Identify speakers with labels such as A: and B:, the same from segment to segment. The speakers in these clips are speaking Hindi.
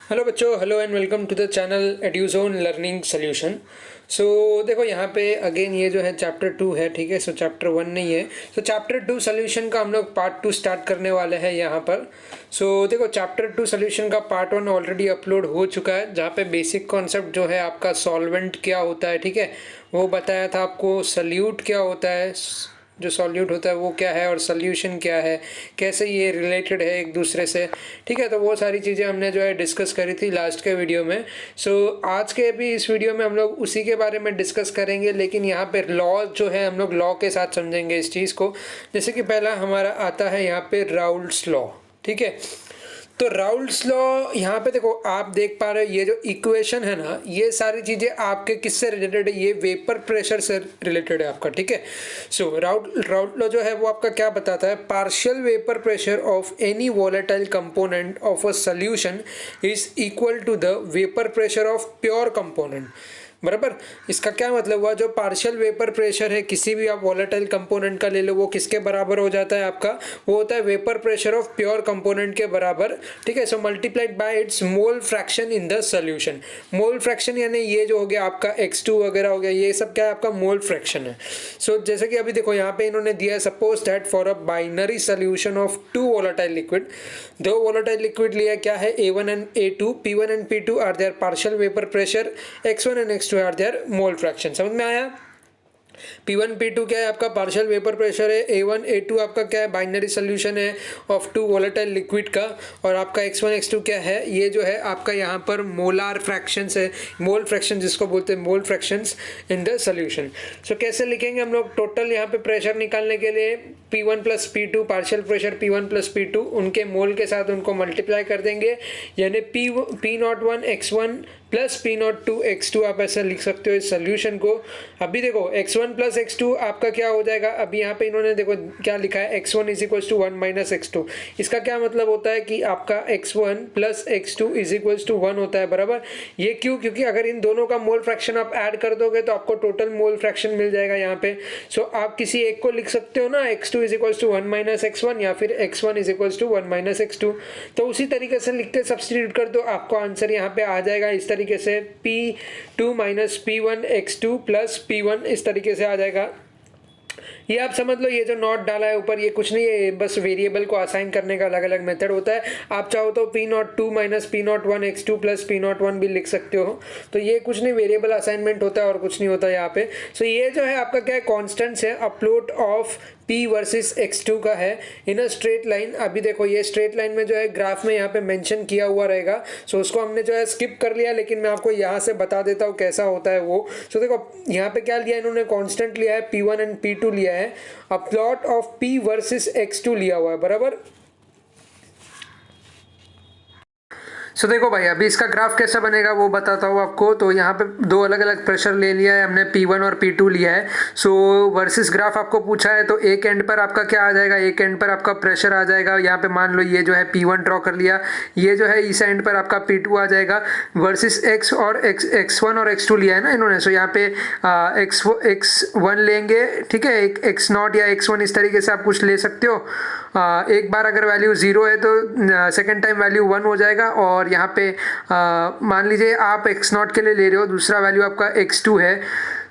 A: हेलो बच्चों, hello and welcome to the channel Eduzone learning solution. So देखो यहाँ पे अगेन ये जो है चैप्टर 2 है, ठीक है। सो चैप्टर 1 नहीं है। सो चैप्टर 2 सोल्यूशन का हम लोग पार्ट 2 स्टार्ट करने वाले हैं यहाँ पर। सो देखो चैप्टर 2 सोल्यूशन का पार्ट 1 ऑलरेडी अपलोड हो चुका है, जहाँ पे बेसिक कॉन्सेप्ट जो है आपका सॉल्वेंट क्या होता है, ठीक है, वो बताया था आपको। सल्यूट क्या होता है, जो सॉल्यूट होता है वो क्या है, और सोल्यूशन क्या है, कैसे ये रिलेटेड है एक दूसरे से, ठीक है। तो वो सारी चीज़ें हमने जो है डिस्कस करी थी लास्ट के वीडियो में। सो आज के भी इस वीडियो में हम लोग उसी के बारे में डिस्कस करेंगे, लेकिन यहाँ पे लॉ जो है हम लोग लॉ के साथ समझेंगे इस चीज़ को। जैसे कि पहला हमारा आता है यहाँ पे राउल्ट्स लॉ, ठीक है। तो राउल्ट्स लॉ यहाँ पे देखो आप देख पा रहे हो, ये जो इक्वेशन है ना, ये सारी चीज़ें आपके किससे रिलेटेड है, ये वेपर प्रेशर से रिलेटेड है आपका, ठीक है। सो राउल्ट लॉ जो है वो आपका क्या बताता है, partial vapour pressure of any volatile component of a solution is equal to the vapour pressure of pure component. बराबर। इसका क्या मतलब हुआ, जो पार्शियल वेपर प्रेशर है किसी भी आप वॉलेटाइल कंपोनेंट का ले लो, वो किसके बराबर हो जाता है आपका, वो होता है vapour pressure of pure component के बराबर, ठीक है। So multiplied by its mole fraction in the solution. Mole fraction यानी ये जो हो गया आपका x2 वगैरह हो गया, ये सब क्या है आपका मोल फ्रैक्शन है। सो जैसे कि अभी देखो यहाँ पे इन्होंने दिया है, suppose that for a binary solution of 2 volatile liquid, 2 volatile liquid लिया क्या है A1 and A2, P1 and P2 are their partial vapour pressure, x1 and x2 are their mole fraction. समझ में आया। P1 P2 क्या है आपका पार्शियल वेपर प्रेशर है, A1 A2 आपका क्या है बाइनरी सोल्यूशन है ऑफ 2 वोलेटाइल लिक्विड का, और आपका x1 x2 क्या है, ये जो है आपका यहाँ पर मोलार फ्रैक्शंस है, मोल फ्रैक्शन जिसको बोलते हैं, मोल फ्रैक्शंस इन द सोल्यूशन। सो कैसे लिखेंगे हम लोग, टोटल यहाँ पे प्रेशर निकालने के लिए P1 plus P2, partial pressure P1 plus P2, उनके मोल के साथ उनको मल्टीप्लाई कर देंगे, यानी P01 x1 plus P02 x2 आप ऐसा लिख सकते हो इस सोल्यूशन को। अभी देखो x1 प्लस x2 आपका क्या हो जाएगा, अभी यहाँ पे इन्होंने देखो क्या लिखा है, x1 is equals to 1 minus x2। इसका क्या मतलब होता है कि आपका x1 plus x2 is equals to 1 होता है, बराबर। ये क्यों, क्योंकि अगर इन दोनों का मोल फ्रैक्शन आप ऐड कर दोगे तो आपको टोटल मोल फ्रैक्शन मिल जाएगा यहाँ पे। सो आप किसी एक को लिख सकते हो ना, x2 is equals to 1 minus x1, या फिर x1 is equals to 1 minus x2। तो उसी तरीके से लिख के सब्स्टिट्यूट कर दो, आपको आंसर यहाँ पे आ जाएगा इस तरीके से, P2 minus P1 x2 plus P1, इस तरीके से आ जाएगा। ये आप समझ लो, ये जो नॉट डाला है ऊपर, ये कुछ नहीं है, बस वेरिएबल को असाइन करने का अलग अलग मेथड होता है। आप चाहो तो P02 minus P01 x2 plus P01 भी लिख सकते हो। तो ये कुछ नहीं, वेरिएबल असाइनमेंट होता है और कुछ नहीं होता यहाँ पे। सो ये जो है आपका क्या है, कॉन्स्टेंट्स है, upload of P versus x2 का है इन अ स्ट्रेट लाइन। अभी देखो ये स्ट्रेट लाइन में जो है ग्राफ में यहाँ पे मेंशन किया हुआ रहेगा। सो उसको हमने जो है स्किप कर लिया, लेकिन मैं आपको यहाँ से बता देता हूँ कैसा होता है वो। सो देखो यहाँ पे क्या लिया इन्होंने, कांस्टेंट लिया है, P1 एंड P2 लिया है, a plot of P versus x2 लिया हुआ है, बराबर। सो देखो भाई अभी इसका ग्राफ कैसा बनेगा वो बताता हूँ आपको। तो यहाँ पे दो अलग अलग प्रेशर ले लिया है हमने, P1 और P2 लिया है। सो वर्सेस ग्राफ आपको पूछा है, तो एक एंड पर आपका क्या आ जाएगा, एक एंड पर आपका प्रेशर आ जाएगा। यहाँ पे मान लो ये जो है P1 ड्रॉ कर लिया, ये जो है इस एंड पर आपका P2 आ जाएगा, वर्सेस x और x1 और x2 लिया है ना इन्होंने। सो यहाँ पे x1 लेंगे, ठीक है, एक x0 या x1 इस तरीके से आप कुछ ले सकते हो। एक बार अगर वैल्यू 0 है तो सेकेंड टाइम वैल्यू 1 हो जाएगा, और यहाँ पे मान लीजिए आप x0 के लिए ले रहे हो, दूसरा वैल्यू आपका x2 है,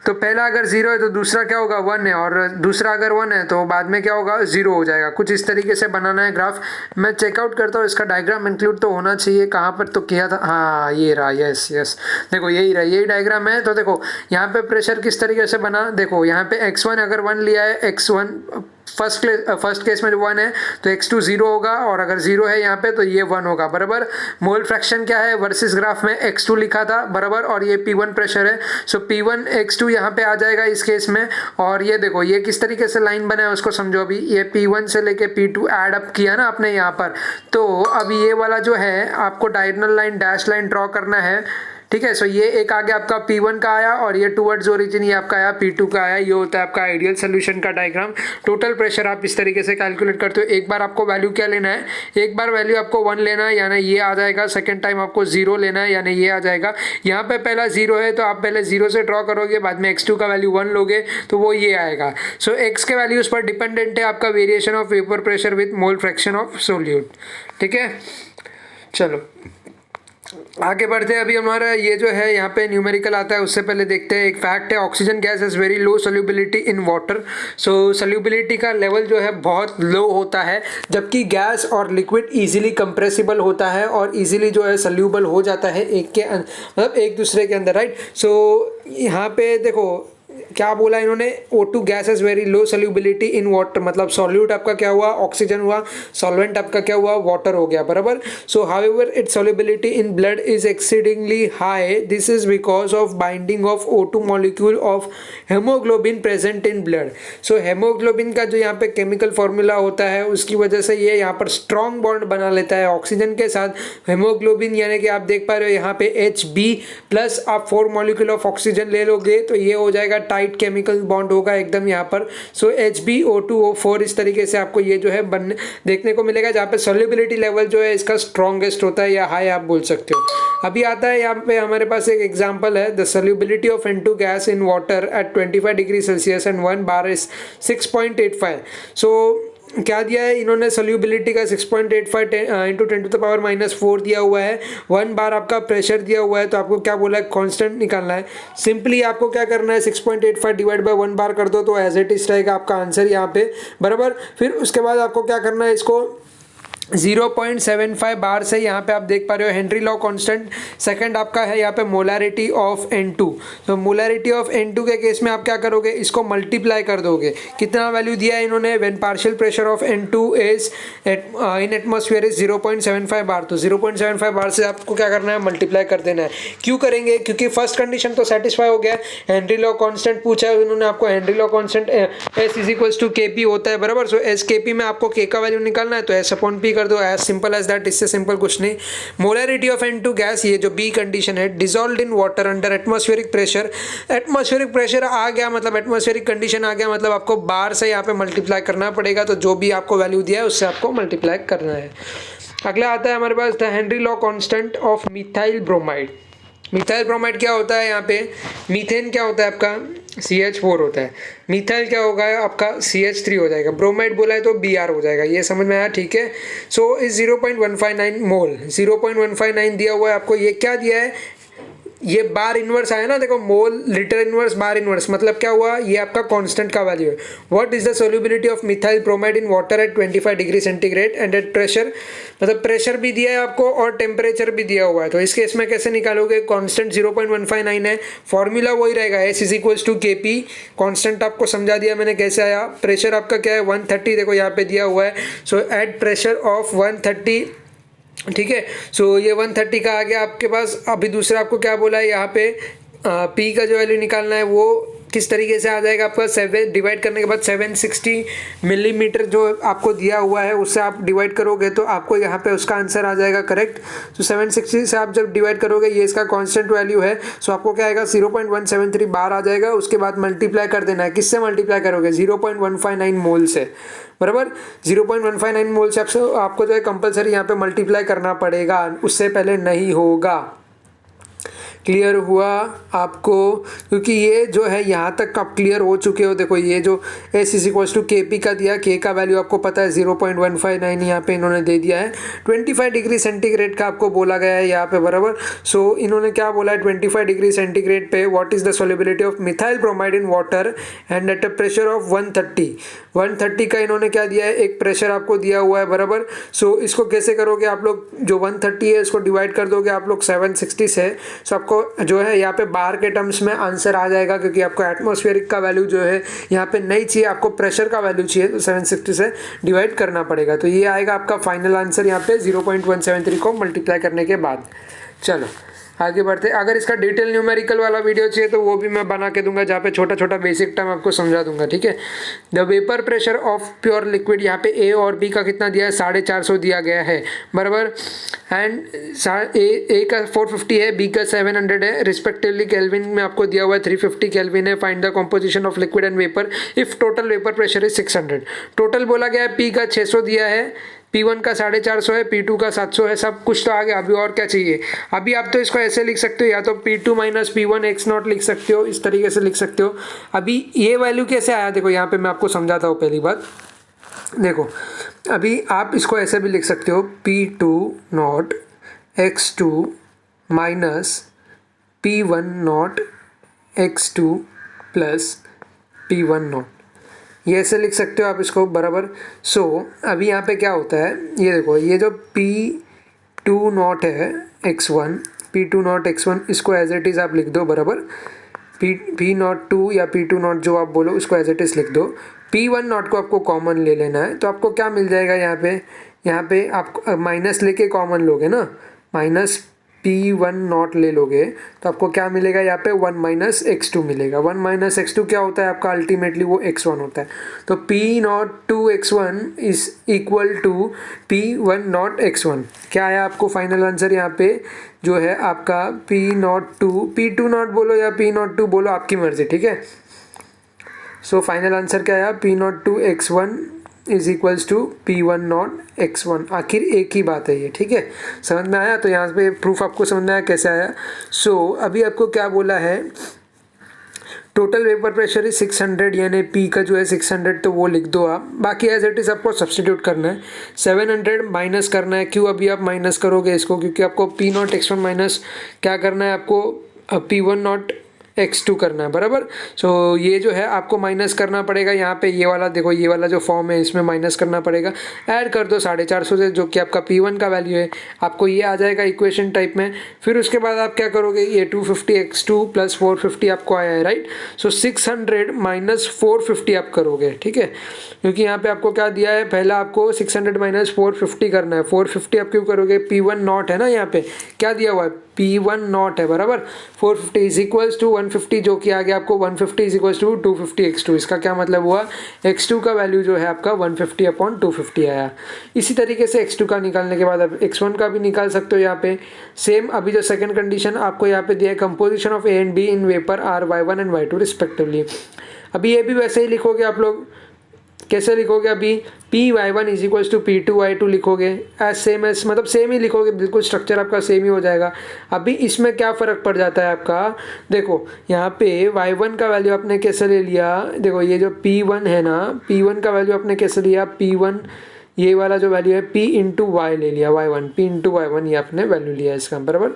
A: तो पहला अगर 0 है तो दूसरा क्या होगा 1 है, और दूसरा अगर 1 है तो बाद में क्या होगा 0 हो जाएगा। कुछ इस तरीके से बनाना है ग्राफ। मैं चेकआउट करता हूँ, इसका डायग्राम इंक्लूड तो होना चाहिए, कहाँ पर तो किया था, हाँ ये रहा, यस यस, देखो यही रहा, यही डायग्राम है। तो देखो यहाँ पे प्रेशर किस तरीके से बना, देखो यहाँ पे x1 अगर 1 लिया है, x1 फर्स्ट केस में 1 है तो x2 0 होगा, और अगर 0 है यहाँ पे तो ये 1 होगा, बराबर। मोल फ्रैक्शन क्या है, वर्सेस ग्राफ में x2 लिखा था, बराबर, और ये P1 प्रेशर है। सो P1 x2 यहाँ पे आ जाएगा इस केस में। और ये देखो ये किस तरीके से लाइन बना है उसको समझो। अभी ये P1 से लेके P2 ऐड अप किया ना आपने यहाँ पर, तो अब ये वाला जो है आपको diagonal line, dash line draw करना है, ठीक है। सो ये एक आगे आपका P1 का आया, और ये टुवर्ड्स ओरिजिन ये आपका आया P2 का आया। ये होता है आपका आइडियल सोल्यूशन का डायग्राम। टोटल प्रेशर आप इस तरीके से कैलकुलेट करते हो। एक बार आपको वैल्यू क्या लेना है, एक बार वैल्यू आपको 1 लेना है, यानी ये आ जाएगा। सेकेंड टाइम आपको 0 लेना है, यानी ये आ जाएगा। यहाँ पे पहला 0 है तो आप पहले 0 से ड्रॉ करोगे, बाद में x2 का वैल्यू 1 लोगे तो वो ये आएगा। सो x के वैल्यूज पर डिपेंडेंट है आपका variation of vapour pressure with mole fraction of solute, ठीक है। चलो आगे बढ़ते हैं। अभी हमारा ये जो है यहाँ पे न्यूमेरिकल आता है, उससे पहले देखते हैं एक फैक्ट है, oxygen gas is very low solubility in water. So solubility का लेवल जो है बहुत लो होता है, जबकि गैस और लिक्विड इजीली कंप्रेसिबल होता है और इजीली जो है सोल्यूबल हो जाता है मतलब एक दूसरे के अंदर, राइट। सो यहाँ पे देखो क्या बोला इन्होंने, O2 gas is very low solubility in water, मतलब सॉल्यूट आपका क्या हुआ, ऑक्सीजन हुआ, सॉल्वेंट आपका क्या हुआ, वाटर हो गया, बराबर। सो however it's solubility in blood is exceedingly high, this is because of binding of O2 molecule of haemoglobin present in blood. So haemoglobin का जो यहाँ पे केमिकल फॉर्मूला होता है उसकी वजह से ये यहाँ पर स्ट्रॉन्ग बॉन्ड बना लेता है ऑक्सीजन के साथ। हेमोग्लोबिन यानी कि आप देख पा रहे हो यहाँ पे Hb प्लस आप 4 मॉलिक्यूल ऑफ ऑक्सीजन ले लोगे तो ये हो जाएगा टाइट केमिकल बॉन्ड होगा एकदम यहाँ पर। सो HbO2O4 इस तरीके से आपको ये जो है बनने देखने को मिलेगा, जहाँ पे सोल्यूबिलिटी लेवल जो है इसका स्ट्रॉन्गेस्ट होता है या हाई आप बोल सकते हो। अभी आता है यहाँ पे हमारे पास एक एग्जांपल है, the solubility of N2 gas in water at 25 degree Celsius and 1 bar is 6.85। सो क्या दिया है इन्होंने, सोल्यूबिलिटी का 6.85 इंटू 10⁻⁻4 दिया हुआ है, 1 बार आपका प्रेशर दिया हुआ है, तो आपको क्या बोला है, कांस्टेंट निकालना है। सिंपली आपको क्या करना है, 6.85 डिवाइड बाय 1 बार कर दो तो एज इट इज रहेगा आपका आंसर यहाँ पे, बराबर। फिर उसके बाद आपको क्या करना है, इसको 0.75 बार से यहाँ पे आप देख पा रहे हो हेनरी लॉ कांस्टेंट। सेकंड आपका है यहाँ पे मोलैरिटी ऑफ N2। तो मोलैरिटी ऑफ N2 के केस में आप क्या करोगे, इसको मल्टीप्लाई कर दोगे। कितना वैल्यू दिया है इन्होंने, when partial pressure of N2 is in atmosphere is 0.75 बार। तो 0.75 बार से आपको क्या करना है, मल्टीप्लाई कर देना है। क्यों करेंगे, क्योंकि फर्स्ट कंडीशन तो सेटिस्फाई हो गया, हेनरी लॉ कांस्टेंट पूछा है उन्होंने आपको, Henry law constant S is equals to Kp होता है, बराबर। सो S Kp में आपको K का वैल्यू निकालना है तो S अपॉन P कर दो, एज सिंपल एज दैट, इससे सिंपल कुछ नहीं। मोलैरिटी ऑफ N2 गैस, ये जो बी कंडीशन है, dissolved in water under atmospheric pressure. Atmospheric pressure आ गया मतलब एटमॉस्फेरिक कंडीशन आ गया मतलब आपको बार से यहाँ पे मल्टीप्लाई करना पड़ेगा, तो जो भी आपको वैल्यू दिया है उससे आपको मल्टीप्लाई करना है। अगला आता है हमारे पास the Henry law constant of methyl bromide. Methyl bromide क्या होता है, यहाँ पे मीथेन क्या होता है आपका, CH4 होता है, मिथाइल क्या होगा आपका CH3 हो जाएगा, ब्रोमाइड बोला है तो Br हो जाएगा, ये समझ में आया, ठीक है। सो इस 0.159 मोल, 0.159 दिया हुआ है आपको। ये क्या दिया है, ये बार इनवर्स आया ना, देखो मोल लीटर इनवर्स बार इनवर्स, मतलब क्या हुआ, ये आपका कांस्टेंट का वैल्यू है। What is the solubility of methyl bromide in water at 25 degree centigrade and at pressure, मतलब प्रेशर भी दिया है आपको और टेम्परेचर भी दिया हुआ है। तो इस केस में कैसे निकालोगे, कांस्टेंट 0.159 है, फॉर्मूला वही रहेगा, S is equals to Kp। Constant आपको समझा दिया मैंने कैसे आया। प्रेशर आपका क्या है, 130, देखो यहाँ पे दिया हुआ है। सो एट प्रेशर ऑफ 130, ठीक है। सो ये 130 का आ गया आपके पास। अभी दूसरा आपको क्या बोला है यहाँ पे, P का जो वैल्यू निकालना है वो किस तरीके से आ जाएगा आपका, 7 डिवाइड करने के बाद 760 मिलीमीटर जो आपको दिया हुआ है उससे आप डिवाइड करोगे तो आपको यहाँ पे उसका आंसर आ जाएगा करेक्ट। तो 760 से आप जब डिवाइड करोगे, ये इसका कांस्टेंट वैल्यू है, सो आपको क्या आएगा, 0.173 बार आ जाएगा। उसके बाद मल्टीप्लाई कर देना है, किससे मल्टीप्लाई करोगे, 0.159 मोल से, बराबर। 0.159 मोल से आपको जो है कंपलसरी यहाँ पे मल्टीप्लाई करना पड़ेगा, उससे पहले नहीं होगा। क्लियर हुआ आपको, क्योंकि ये जो है यहाँ तक आप क्लियर हो चुके हो। देखो ये जो S is equals to Kp का दिया, K का वैल्यू आपको पता है 0.159 यहाँ पे इन्होंने दे दिया है। 25 डिग्री सेंटीग्रेड का आपको बोला गया है यहाँ पे, बराबर। सो इन्होंने क्या बोला है, 25 डिग्री सेंटीग्रेड पे what is the solubility of methyl bromide in water and at a pressure of 130 का इन्होंने क्या दिया है, एक प्रेशर आपको दिया हुआ है, बराबर। सो इसको कैसे करोगे आप लोग, जो 130 है इसको डिवाइड कर दोगे आप लोग 760 से, सो आपको जो है यहाँ पे बार के टर्म्स में आंसर आ जाएगा, क्योंकि आपको एटमॉस्फेरिक का वैल्यू जो है यहाँ पे नहीं चाहिए, आपको प्रेशर का वैल्यू चाहिए, तो 760 से डिवाइड करना पड़ेगा। तो ये आएगा आपका फाइनल आंसर यहाँ पे 0.173 को मल्टीप्लाई करने के बाद। चलो आगे बढ़ते। अगर इसका डिटेल न्यूमेरिकल वाला वीडियो चाहिए तो वो भी मैं बना के दूंगा, जहाँ पे छोटा छोटा बेसिक टर्म आपको समझा दूंगा, ठीक है। The vapour pressure of pure liquid, यहाँ पे A और B का कितना दिया है, 450 दिया गया है, बराबर। एंड A का 450 है, B का 700 है रिस्पेक्टिवली। केल्विन में आपको दिया हुआ है 350 केल्विन है। Find the composition of liquid and vapour if total vapour pressure is 600। Total बोला गया है, P का 600 दिया है, P1 का 450 है, P2 का 700 है, सब कुछ तो आ गया। अभी और क्या चाहिए, अभी आप तो इसको ऐसे लिख सकते हो, या तो P2 माइनस P1 x0 लिख सकते हो, इस तरीके से लिख सकते हो। अभी ये वैल्यू कैसे आया, देखो यहाँ पे मैं आपको समझाता हूँ। पहली बात देखो, अभी आप इसको ऐसे भी लिख सकते हो, P2 not x2 minus P1 not x2 plus P1 not, ये ऐसे लिख सकते हो आप इसको बराबर। सो अभी यहाँ पे क्या होता है, ये देखो, ये जो P2 नॉट है x1, P2 नॉट x1, इसको एज इट इज़ आप लिख दो बराबर। P0 2 या P2 नॉट जो आप बोलो उसको एज इट इज़ लिख दो। P1 नॉट को आपको कॉमन ले लेना है, तो आपको क्या मिल जाएगा यहाँ पे आप माइनस लेके कॉमन लोगे ना, माइनस P1 नॉट ले लोगे तो आपको क्या मिलेगा यहाँ पे 1 माइनस x2 मिलेगा। 1 माइनस x2 क्या होता है आपका, अल्टीमेटली वो x1 होता है। तो P0 2 x1 is equal to P1 not x1। क्या आया आपको फाइनल आंसर यहाँ पे जो है आपका P2 बोलो या P02 बोलो, आपकी मर्जी, ठीक है। सो फाइनल आंसर क्या आया, P02 x1 is equals to P1 not x1। आखिर एक ही बात है ये, ठीक है, समझ में आया। तो यहाँ पे प्रूफ आपको समझ में आया कैसे आया। सो अभी आपको क्या बोला है, टोटल वेपर प्रेशर इज 600, यानी P का जो है 600, तो वो लिख दो आप। बाकी एज इट इज़ आपको सब्सटीट्यूट करना है, 700 माइनस करना है। क्यों अभी आप माइनस करोगे इसको, क्योंकि आपको P0 x1 माइनस क्या करना है, आपको P1 नॉट x2 करना है बराबर। सो ये जो है आपको माइनस करना पड़ेगा यहाँ पे, ये वाला देखो, ये वाला जो फॉर्म है इसमें माइनस करना पड़ेगा। ऐड कर दो 450 से, जो कि आपका P1 का वैल्यू है, आपको ये आ जाएगा इक्वेशन टाइप में। फिर उसके बाद आप क्या करोगे, ये 250x2 प्लस 450 आपको आया है, राइट। सो 600 माइनस 450 आप करोगे, ठीक है, क्योंकि यहाँ पे आपको क्या दिया है, पहला आपको 600 माइनस 450 करना है। 450 आप क्यों करोगे, P1 नॉट है ना, यहाँ पे क्या दिया हुआ है, P1 नॉट है बराबर। 450 इज इक्वल्स टू 150, जो कि आ गया आपको 150 इज इक्वल्स टू 250x2। इसका क्या मतलब हुआ, x2 का वैल्यू जो है आपका 150/250 आया। इसी तरीके से x2 का निकालने के बाद आप x1 का भी निकाल सकते हो यहाँ पे। सेम अभी जो सेकंड कंडीशन आपको यहाँ पे दिया है, composition of A and B in vapour are y1 and y2 respectively. अभी ये भी वैसे ही लिखोगे आप लोग, कैसे लिखोगे, अभी Py1 is equals to P2y2 लिखोगे, एज सेम एज, मतलब सेम ही लिखोगे, बिल्कुल स्ट्रक्चर आपका सेम ही हो जाएगा। अभी इसमें क्या फ़र्क पड़ जाता है आपका, देखो यहाँ पे y1 का वैल्यू आपने कैसे ले लिया, देखो ये जो P1 है ना, P1 का वैल्यू आपने कैसे लिया, P1 ये वाला जो वैल्यू है P इंटू वाई ले लिया, y1 P इंटू y1 ये आपने वैल्यू लिया इसका बराबर।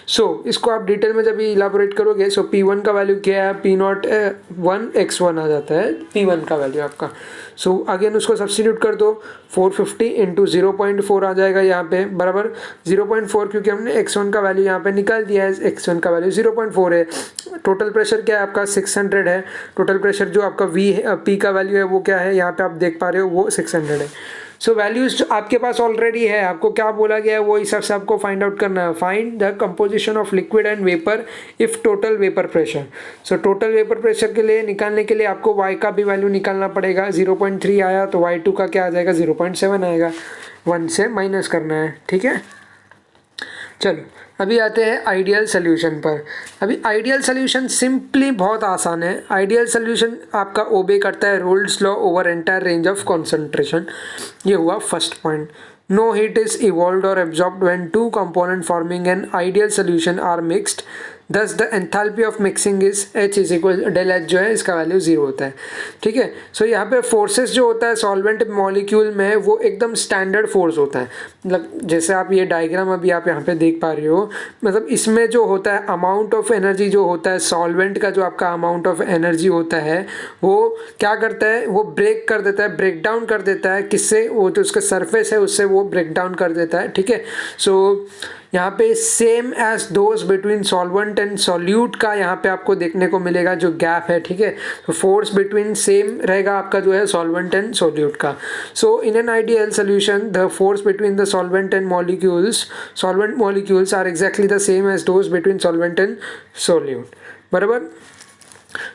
A: सो इसको आप डिटेल में जब इलाबोरेट करोगे, सो P1 का वैल्यू क्या है, P0 1 x1 आ जाता है P1 का वैल्यू आपका। सो अगेन उसको सब्सटीट्यूट कर दो, 450 इंटू 0.4 आ जाएगा यहाँ पे बराबर 0.4, क्योंकि हमने x1 का वैल्यू यहाँ पे निकाल दिया है, x1 का वैल्यू 0.4 है। टोटल प्रेशर क्या है आपका 600 है, टोटल प्रेशर जो आपका V है, P का वैल्यू है वो क्या है, यहाँ पे आप देख पा रहे हो वो 600 है। सो वैल्यूज जो आपके पास ऑलरेडी है, आपको क्या बोला गया है वो हिसाब से आपको फाइंड आउट करना है। Find the composition of liquid and vapour if total vapour pressure. So total vapour pressure के लिए निकालने के लिए आपको y का भी वैल्यू निकालना पड़ेगा। 0.3 आया तो y2 का क्या आ जाएगा, 0.7 आएगा, 1 से माइनस करना है, ठीक है। चलो अभी आते हैं आइडियल सोल्यूशन पर। अभी आइडियल सोल्यूशन सिंपली बहुत आसान है। आइडियल सोल्यूशन आपका ओबे करता है Raoult's law over entire range of concentration. ये हुआ first point. No heat is evolved और absorbed when two component forming an ideal solution are mixed, thus the enthalpy of mixing is H is equal del H जो है इसका वैल्यू 0 होता है, ठीक है। सो यहाँ पे फोर्सेस जो होता है सॉल्वेंट मॉलिक्यूल में वो एकदम स्टैंडर्ड फोर्स होता है। मतलब जैसे आप ये डायग्राम अभी आप यहाँ पे देख पा रहे हो, मतलब इसमें जो होता है अमाउंट ऑफ एनर्जी जो होता है सॉल्वेंट का, जो आपका अमाउंट ऑफ एनर्जी होता है वो क्या करता है, वो ब्रेक कर देता है, ब्रेक डाउन कर देता है। किससे, वो जो उसका सरफेस है उससे वो ब्रेक डाउन कर देता है, ठीक है। सो यहाँ पे same as those between solvent and solute का यहाँ पे आपको देखने को मिलेगा जो गैप है, ठीक है। तो फोर्स बिटवीन सेम रहेगा आपका जो है सॉल्वेंट एंड सॉल्यूट का। So in an ideal solution the force between the solvent molecules are exactly the same as those between solvent and solute बराबर।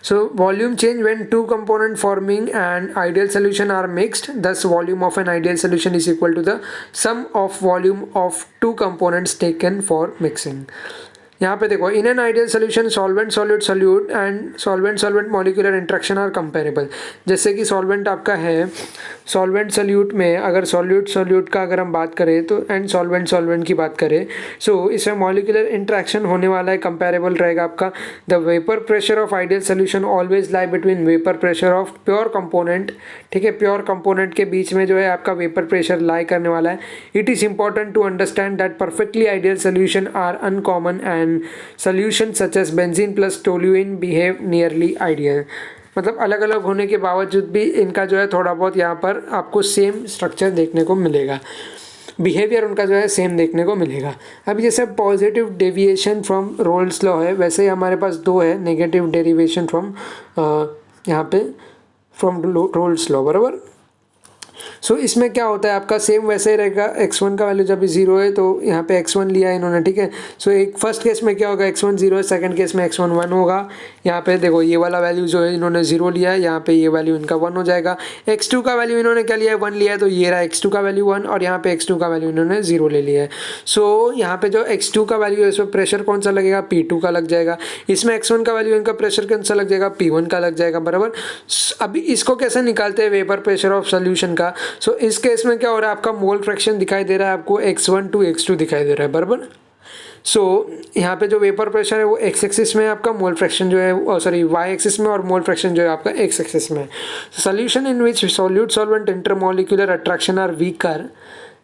A: So volume change when two component forming an ideal solution are mixed, thus volume of an ideal solution is equal to the sum of volume of two components taken for mixing. यहाँ पे देखो, in an ideal solution solvent solute solute and solvent solvent molecular interaction are comparable. जैसे कि सॉल्वेंट आपका है, सॉल्वेंट सोल्यूट में अगर सॉल्यूट सोल्यूट का अगर हम बात करें तो एंड सॉल्वेंट सॉल्वेंट की बात करें, सो इसमें मॉलिक्यूलर इंट्रैक्शन होने वाला है, कंपेरेबल रहेगा आपका। The vapour pressure of ideal solution always lie between vapour pressure of pure component, ठीक है, प्योर कंपोनेंट के बीच में जो है आपका वेपर प्रेशर लाई करने वाला है। It is important to understand that perfectly ideal solution are uncommon and solution such as benzene plus toluene behave nearly ideal। मतलब अलग अलग होने के बावजूद भी इनका जो है थोड़ा बहुत यहाँ पर आपको सेम स्ट्रक्चर देखने को मिलेगा, बिहेवियर उनका जो है सेम देखने को मिलेगा। अभी जैसे positive deviation from Raoult's law है, वैसे ही हमारे पास दो है नेगेटिव डेरिवेशन फ्रॉम यहाँ पे फ्रॉम रोल्स लॉ, बराबर। सो इसमें क्या होता है आपका सेम वैसे ही रहेगा। x1 का वैल्यू जब भी 0 है तो यहाँ पे x1 लिया है इन्होंने, ठीक है। सो एक फर्स्ट केस में क्या होगा, x1 0 है, सेकंड केस में x1 1 होगा। यहाँ पे देखो ये वाला वैल्यू जो है इन्होंने 0 लिया है, यहाँ पे ये वैल्यू इनका 1 हो जाएगा। x2 का वैल्यू इन्होंने क्या लिया है, 1 लिया है, तो ये रहा x2 का वैल्यू 1 और यहाँ पे x2 का वैल्यू इन्होंने 0 ले लिया है। सो यहाँ पे जो x2 का वैल्यू है इसमें प्रेशर कौन सा लगेगा, P2 का लग जाएगा। इसमें x1 का वैल्यू इनका प्रेशर कौन सा लग जाएगा, P1 का लग जाएगा, बराबर। अभी इसको कैसे निकालते हैं वेपर प्रेशर ऑफ सोल्यूशन का। सो इस केस में क्या हो रहा है, आपका मोल फ्रैक्शन दिखाई दे रहा है आपको x1 to x2 दिखाई दे रहा है, बराबर। सो यहाँ पे जो वेपर प्रेशर है वो x एक्सिस में है आपका, मोल फ्रैक्शन जो है सॉरी y एक्सिस में, और मोल फ्रैक्शन जो है आपका x एक्सिस में। Solution in which solute solvent intermolecular attraction are weaker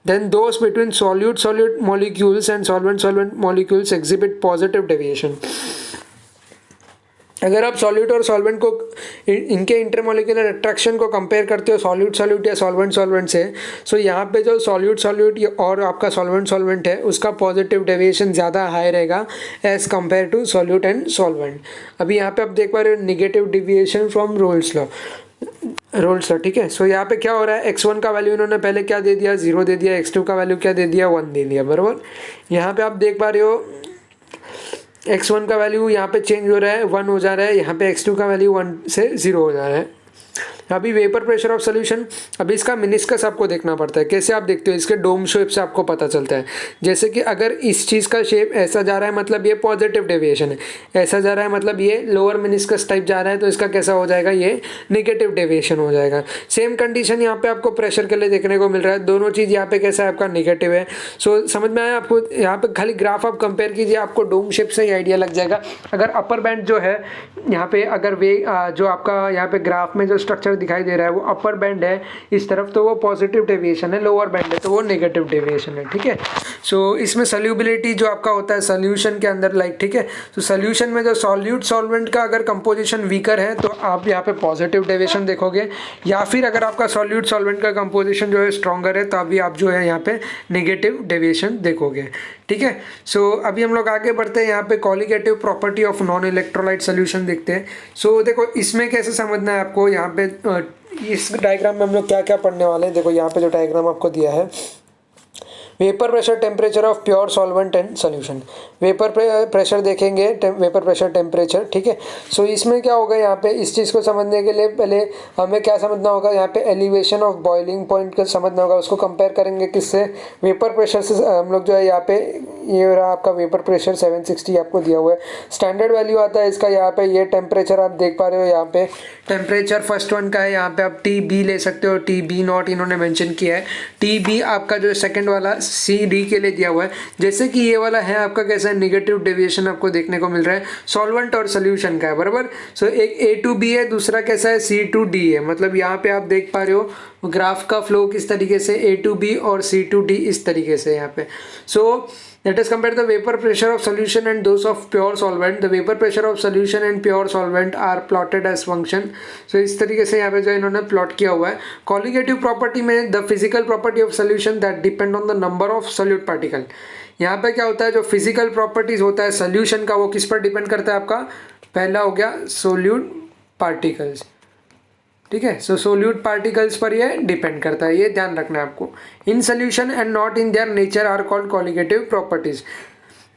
A: then those between solute molecules and solvent molecules exhibit positive deviation। अगर आप सॉल्यूट और सॉल्वेंट को इनके इंटरमोलिकुलर अट्रैक्शन को कंपेयर करते हो सॉल्यूट या सॉल्वेंट से, सो यहाँ पे जो सॉल्यूट और आपका सॉल्वेंट है उसका पॉजिटिव डेविएशन ज़्यादा हाई रहेगा as compare to solute and solvent. अभी यहाँ पे आप देख पा रहे हो negative deviation from Raoult's law, ठीक है। सो यहाँ पे क्या हो रहा है, x1 का वैल्यू इन्होंने पहले क्या दे दिया, 0 दे दिया, x2 का वैल्यू क्या दे दिया, 1 दे दिया, बराबर। यहाँ पे आप देख पा रहे हो x1 का वैल्यू यहाँ पे चेंज हो रहा है, 1 हो जा रहा है, यहाँ पे x2 का वैल्यू 1 से 0 हो जा रहा है। अभी वेपर प्रेशर ऑफ सोल्यूशन, अभी इसका मिनिस्कस आपको देखना पड़ता है। कैसे आप देखते हो, इसके डोम शेप से आपको पता चलता है। जैसे कि अगर इस चीज़ का शेप ऐसा जा रहा है मतलब ये पॉजिटिव डेविएशन है, ऐसा जा रहा है मतलब ये लोअर मिनिस्कस टाइप जा रहा है, तो इसका कैसा हो जाएगा, ये नेगेटिव डेविएशन हो जाएगा। सेम कंडीशन यहाँ पे आपको प्रेशर के लिए देखने को मिल रहा है, दोनों चीज़ यहाँ पे कैसा है आपका नेगेटिव है। सो समझ में आया आपको, यहाँ पे खाली ग्राफ आप कंपेयर कीजिए, आपको डोम शेप से ही आइडिया लग जाएगा। अगर अपर बैंड जो है यहाँ पे, अगर वे जो आपका यहाँ पे ग्राफ में जो स्ट्रक्चर दिखाई दे रहा है वो अपर बैंड है इस तरफ, तो वो पॉजिटिव डेविएशन है, लोअर बैंड है तो वो नेगेटिव डेविएशन है, ठीक है। सो इसमें सॉल्युबिलिटी जो आपका होता है सोल्यूशन के अंदर, लाइक, ठीक है। तो सोल्यूशन में जो सॉल्यूट सॉल्वेंट का अगर कंपोजिशन वीकर है तो आप यहाँ पे पॉजिटिव डेविएशन देखोगे, या फिर अगर आपका सॉल्यूट सॉल्वेंट का कंपोजिशन जो है स्ट्रॉन्गर है तो अभी आप जो है यहाँ पे नेगेटिव डेविएशन देखोगे, ठीक है। सो अभी हम लोग आगे बढ़ते हैं, यहाँ पे colligative property of non electrolyte solution देखते हैं। सो देखो इसमें कैसे समझना है आपको, यहाँ पे इस डायग्राम में हम लोग क्या क्या पढ़ने वाले हैं। देखो यहाँ पे जो डायग्राम आपको दिया है, vapour pressure temperature of pure solvent and solution. Vapour pressure देखेंगे, वेपर प्रेशर टेम्परेचर, ठीक है। सो इसमें क्या होगा, यहाँ पे इस चीज़ को समझने के लिए पहले हमें क्या समझना होगा, यहाँ पे एलिवेशन ऑफ बॉइलिंग पॉइंट को समझना होगा। उसको कंपेयर करेंगे किससे, वेपर प्रेशर से। हम लोग जो है यहाँ पे ये रहा आपका वेपर प्रेशर 760 आपको दिया हुआ है, स्टैंडर्ड वैल्यू आता है इसका। यहाँ पे ये टेम्परेचर आप देख पा रहे हो, यहाँ पे टेम्परेचर फर्स्ट वन का है, यहाँ पे आप TB ले सकते हो, TB0 इन्होंने मेंशन किया है। TB आपका जो सेकंड वाला CD के लिए दिया हुआ है। जैसे कि ये वाला है आपका कैसा है, नेगेटिव डेविएशन आपको देखने को मिल रहा है, सॉल्वेंट और सोल्यूशन का है, बराबर। सो एक A to B है, दूसरा कैसा है C to D है। मतलब यहाँ पे आप देख पा रहे हो ग्राफ का फ्लो किस तरीके से, A to B और C to D इस तरीके से यहाँ पे। सो let us compare the vapor pressure of solution and those of pure solvent. The vapor pressure of solution and pure solvent are plotted as function. So इस तरीके से यहाँ पे जो इन्होंने प्लॉट किया हुआ है। Colligative property में the physical property of solution that depend on the number of solute particle. यहाँ पे क्या होता है, जो फिजिकल प्रॉपर्टीज होता है सोल्यूशन का वो किस पर डिपेंड करता है आपका, पहला हो गया सोल्यूट पार्टिकल्स, ठीक है। सो सोल्यूट पार्टिकल्स पर ये डिपेंड करता है, ये ध्यान रखना है आपको। In solution and not in their nature are called colligative properties.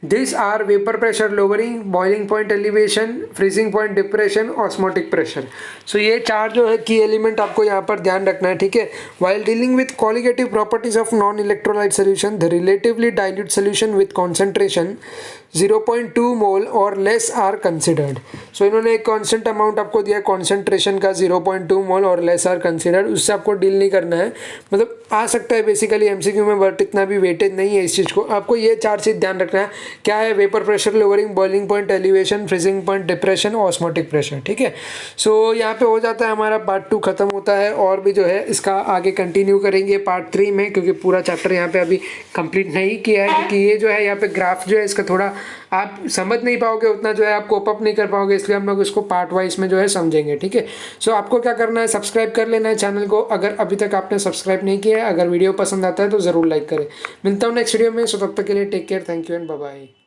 A: This are vapour pressure lowering, boiling point elevation, freezing point depression, osmotic pressure. So ये चार जो है की एलिमेंट आपको यहाँ पर ध्यान रखना है, ठीक है। While dealing with colligative properties of non electrolyte solution, the relatively dilute solution with concentration 0.2 मोल और लेस आर कंसिडर्ड। सो इन्होंने एक कांस्टेंट अमाउंट आपको दिया कॉन्सेंट्रेशन का 0.2 मोल और लेस आर कंसिडर्ड, उससे आपको डील नहीं करना है। मतलब आ सकता है बेसिकली एमसीक्यू में, बट इतना भी वेटेज नहीं है इस चीज़ को। आपको ये 4 चीज़ ध्यान रखना है, क्या है, vapour pressure, lowering, boiling point, elevation, freezing point, depression, osmotic pressure, ठीक है। सो यहाँ पे हो जाता है हमारा पार्ट 2 खत्म होता है, और भी जो है इसका आगे कंटिन्यू करेंगे पार्ट 3 में, क्योंकि पूरा चैप्टर यहाँ पे अभी कंप्लीट नहीं किया है, क्योंकि ये जो है यहाँ पे ग्राफ जो है इसका थोड़ा आप समझ नहीं पाओगे उतना, जो है आप कोप अप नहीं कर पाओगे, इसलिए हम लोग इसको पार्ट वाइज में जो है समझेंगे, ठीक है। सो आपको क्या करना है, सब्सक्राइब कर लेना है चैनल को, अगर अभी तक आपने सब्सक्राइब नहीं किया है। अगर वीडियो पसंद आता है तो ज़रूर लाइक करें। मिलता हूँ नेक्स्ट वीडियो में, सो तब तक के लिए take care, thank you and bye bye.